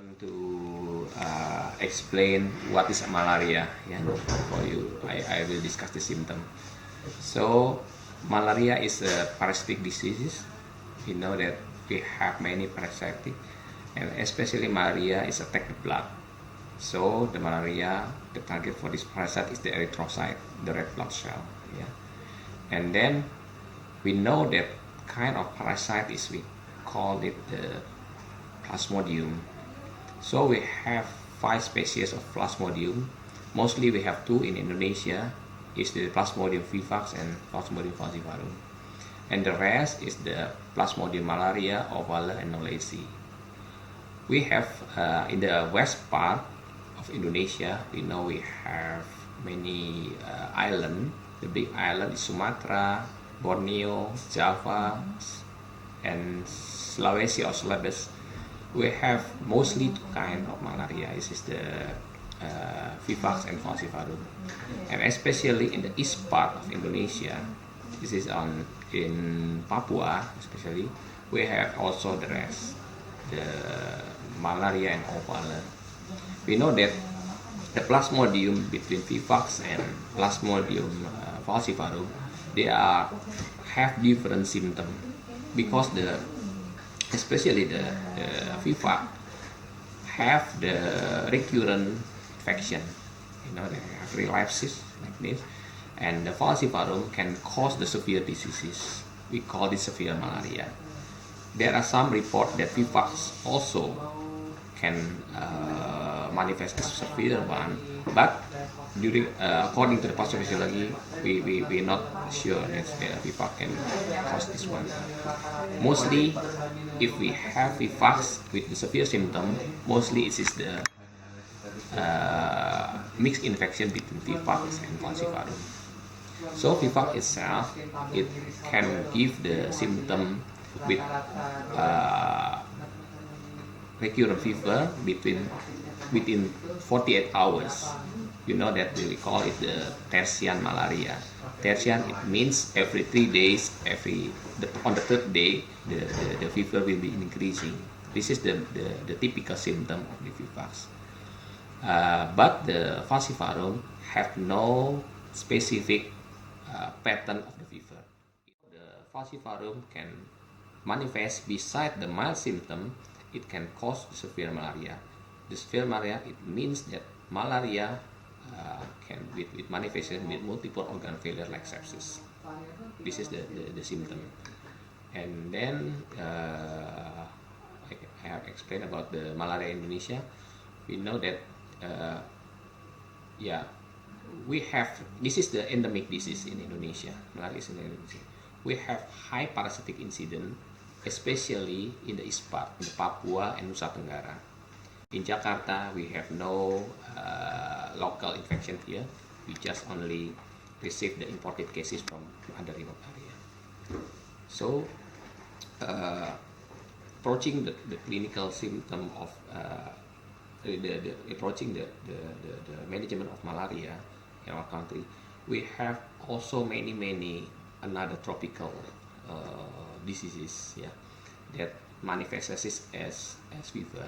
want to explain what is malaria, yeah, for you. I will discuss the symptom. So malaria is a parasitic disease. We know that we have many parasitic, and especially malaria is attack the blood. So the malaria, the target for this parasite is the erythrocyte, the red blood cell, yeah. And then we know that kind of parasite is, we call it the Plasmodium. So we have 5 species of Plasmodium. Mostly we have 2 in Indonesia, is the Plasmodium vivax and Plasmodium falciparum. And the rest is the Plasmodium malaria, ovale, and knowlesi. We have in the west part of Indonesia, we know we have many islands. The big island is Sumatra, Borneo, Java, and Sulawesi or Celebes. We have mostly 2 kinds of malaria. This is the vivax and falciparum, and especially in the east part of Indonesia, this is in Papua especially, we have also the rest, the malaria and ovale. We know that the Plasmodium between vivax and Plasmodium falciparum, they have different symptoms because especially the vivax have the recurrent infection, they have relapses like this, and the falciparum can cause the severe diseases. We call this severe malaria. There are some reports that vivax also can manifest as severe one, but according to the pathophysiology, we're not sure that the vivax can cause this one. Mostly, if we have vivax with the severe symptom, mostly it is the mixed infection between vivax and falciparum. So vivax itself, it can give the symptom with recurrent fever within 48 hours. You know that we call it the tertian malaria. Tertian, it means every 3 days, on the 3rd day, the fever will be increasing. This is the typical symptom of the vivax. But the falciparum have no specific pattern of the fever. The falciparum can manifest beside the mild symptom. It can cause severe malaria. The severe malaria, it means that malaria can with manifestation with multiple organ failure like sepsis. This is the symptom. And then I have explained about the malaria in Indonesia. We know that we have, this is the endemic disease in Indonesia. Malaria is in Indonesia. We have high parasitic incidence, especially in the east part, in the Papua and Nusa Tenggara. In Jakarta, we have no local infection here. We just only receive the imported cases from other remote area. So, approaching the clinical symptom of approaching the management of malaria in our country, we have also many another tropical diseases, that manifests as fever.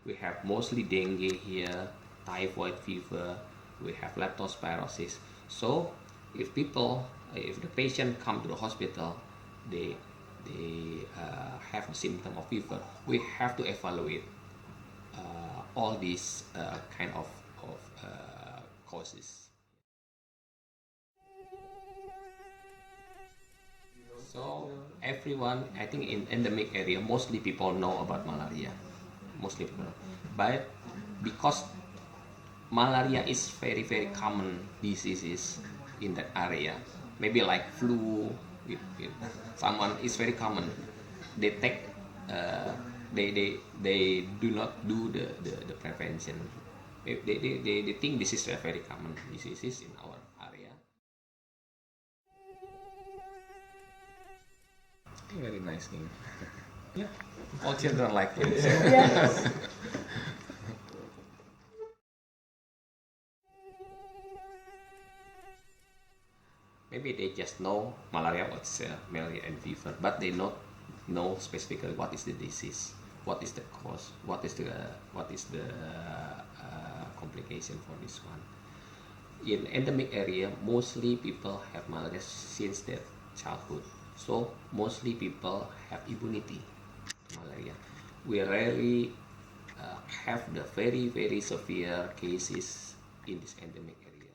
We have mostly dengue here, typhoid fever, we have leptospirosis. So if the patient come to the hospital, they have a symptom of fever, we have to evaluate all these kind of causes. So everyone, I think in endemic area, mostly people know about malaria. Mostly people know. But because malaria is very common diseases in that area, maybe like flu, with someone is very common. They take, they do not do the prevention. They think this is a very common diseases in our area. Very nice name. Yeah, all children like it. So. Yes. Maybe they just know malaria, what's malaria and fever, but they not know specifically what is the disease. what is the cause, what is the complication for this one. In endemic area, mostly people have malaria since their childhood, so mostly people have immunity to malaria. We rarely have the very severe cases in this endemic area.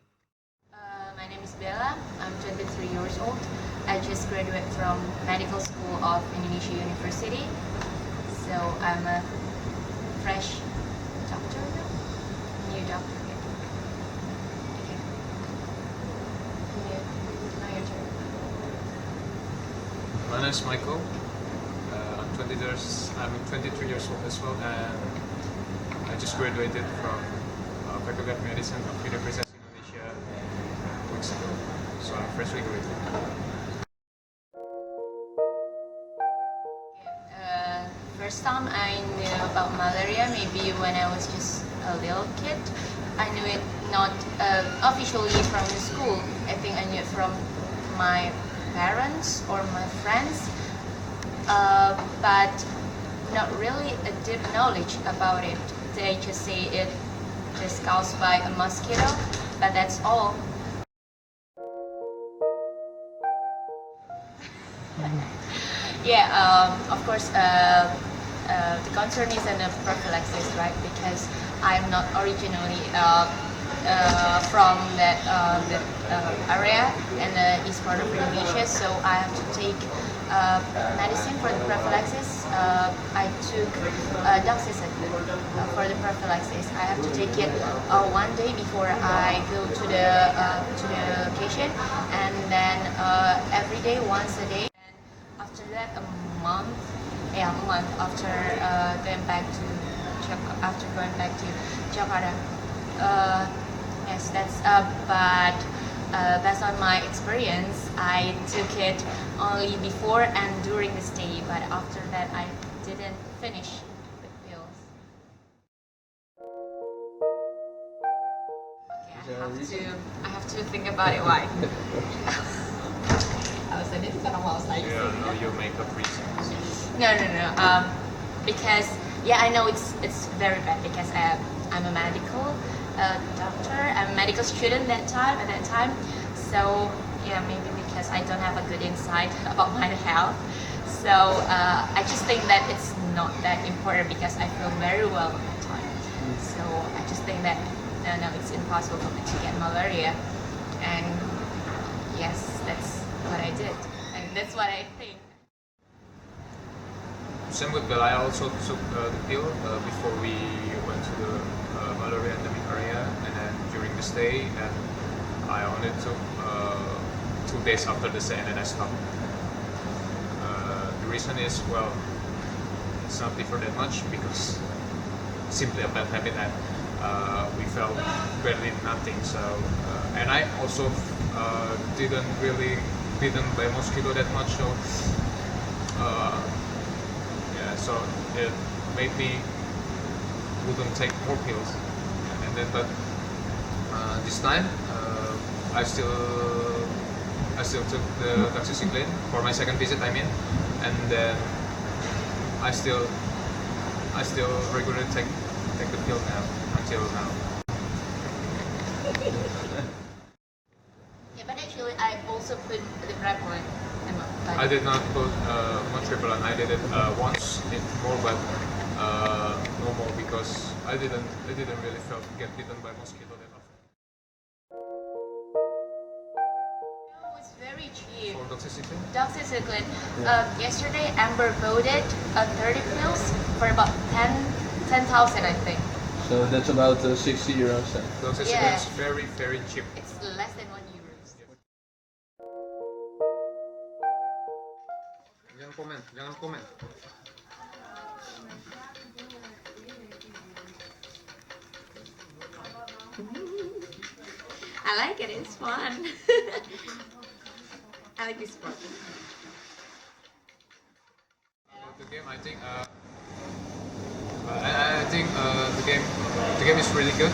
My name is Bella. I'm 23 years old. I just graduated from Medical School of Indonesia University. So I'm a fresh doctor now? New doctor. Okay. Now your turn. My name is Michael. I'm 23 years old as well, and I just graduated from Faculty of Medicine of University of Indonesia weeks ago. So I'm freshly graduated. First time I knew about malaria, maybe when I was just a little kid. I knew it not officially from the school. I think I knew it from my parents or my friends, but not really a deep knowledge about it. They just say it just caused by a mosquito, but that's all. Yeah, of course, the concern is in the prophylaxis, right? Because I'm not originally from that area in the east part of Indonesia, so I have to take medicine for the prophylaxis. I took doxycycline for the prophylaxis. I have to take it one day before I go to the location, and then every day, once a day. After that, a month after going back to Jakarta. Yes, that's. But based on my experience, I took it only before and during the stay. But after that, I didn't finish the pills. Okay, I have to think about it. Why? Yeah, no, you make up reasons. No. Because I know it's very bad because I'm a medical doctor. I'm a medical student at that time. So maybe because I don't have a good insight about my health. So I just think that it's not that important because I feel very well at that time. So I just think that no, it's impossible for me to get malaria. And yes, that's what I did. And that's what I think. Same with Bella. I also took the pill before we went to the malaria endemic area, and then during the stay, and I only took 2 days after the stay, and then I stopped. The reason is, well, it's not different that much because simply a bad habit, and we felt barely nothing. So, and I also didn't really bitten by mosquito that much, so so it made me wouldn't take more pills, and then but this time I still took the doxycycline for my second visit, I mean, and then I still regularly take the pill now until now. But actually, I also put the prevalent. I did not put much repellent. I did it once, more, but no more because I didn't really get bitten by mosquito that often. No, it's very cheap. For doxycycline? Doxycycline. Yesterday, Amber bought it 30 pills for about 10,000, I think. So that's about 60 euros. Doxycycline is very cheap. It's less than €1. Jangan komen. I like it. It's fun. I like this part. About the game, I think the game is really good,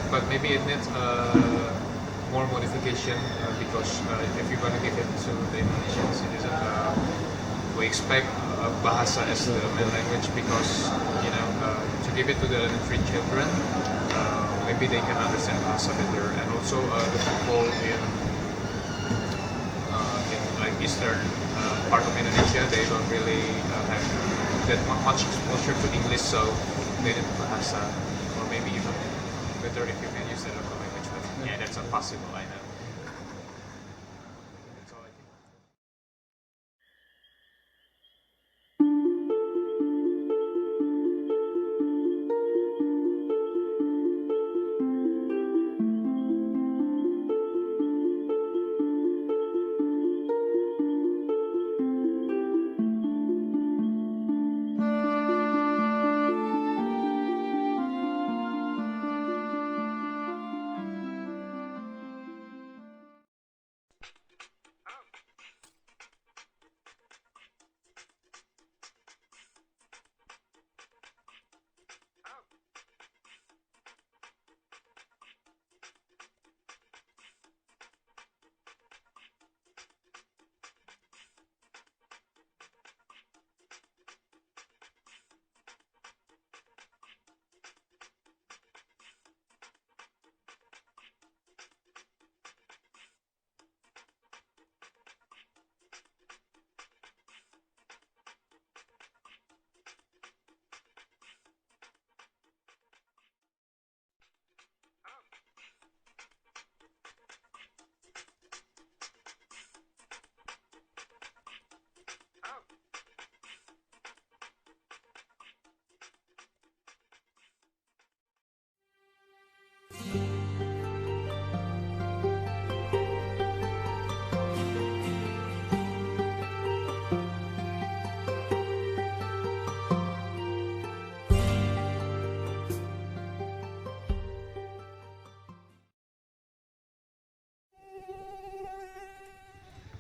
but maybe it needs more modification because if you're gonna give it to the Indonesian citizen, we expect bahasa as the main language because to give it to the elementary children, maybe they can understand bahasa better, and also the people in like eastern part of Indonesia, they don't really have that much exposure to English, so they need bahasa, or maybe even better if you can use that other language. But yeah, that's impossible, I know. That's all I think.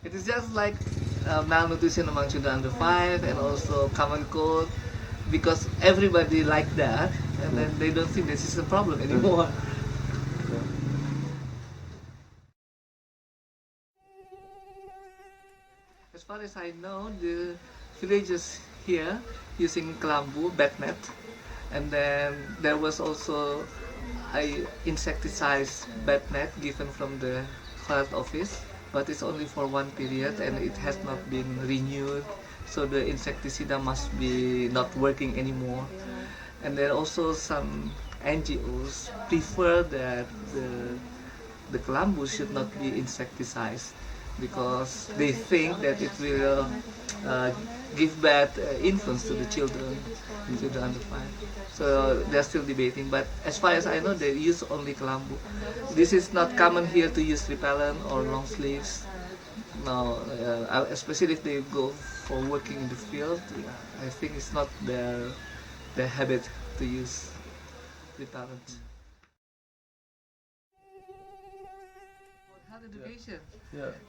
It is just like malnutrition among children under 5 and also common cold because everybody like that and then they don't think this is a problem anymore. As far as I know, the villagers here using kelambu, bat net, and then there was also a insecticide bat net given from the health office, but it's only for one period and it has not been renewed, so the insecticide must be not working anymore. And then also some NGOs prefer that the kelambu should not be insecticized because they think that it will give bad influence to the children under 5. So they're still debating, but as far as I know, they use only kelambu. This is not common here to use repellent or long sleeves. No, especially if they go for working in the field, I think it's not their habit to use repellent. Health education.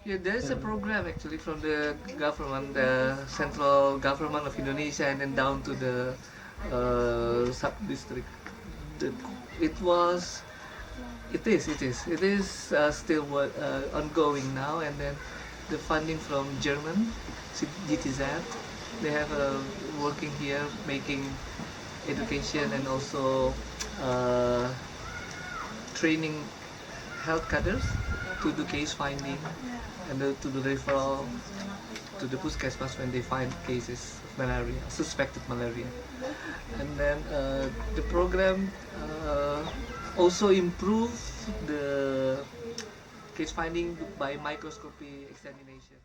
Yeah, there is a program actually from the government, the central government of Indonesia, and then down to the sub-district. It is still ongoing now, and then the funding from German, GTZ, they have working here making education and also training health cadres to do case finding and to do referral to the puskesmas when they find cases of malaria, suspected malaria. And then the program also improve the case finding by microscopy examination.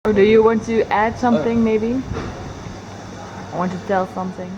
Or do you want to add something maybe? I want to tell something.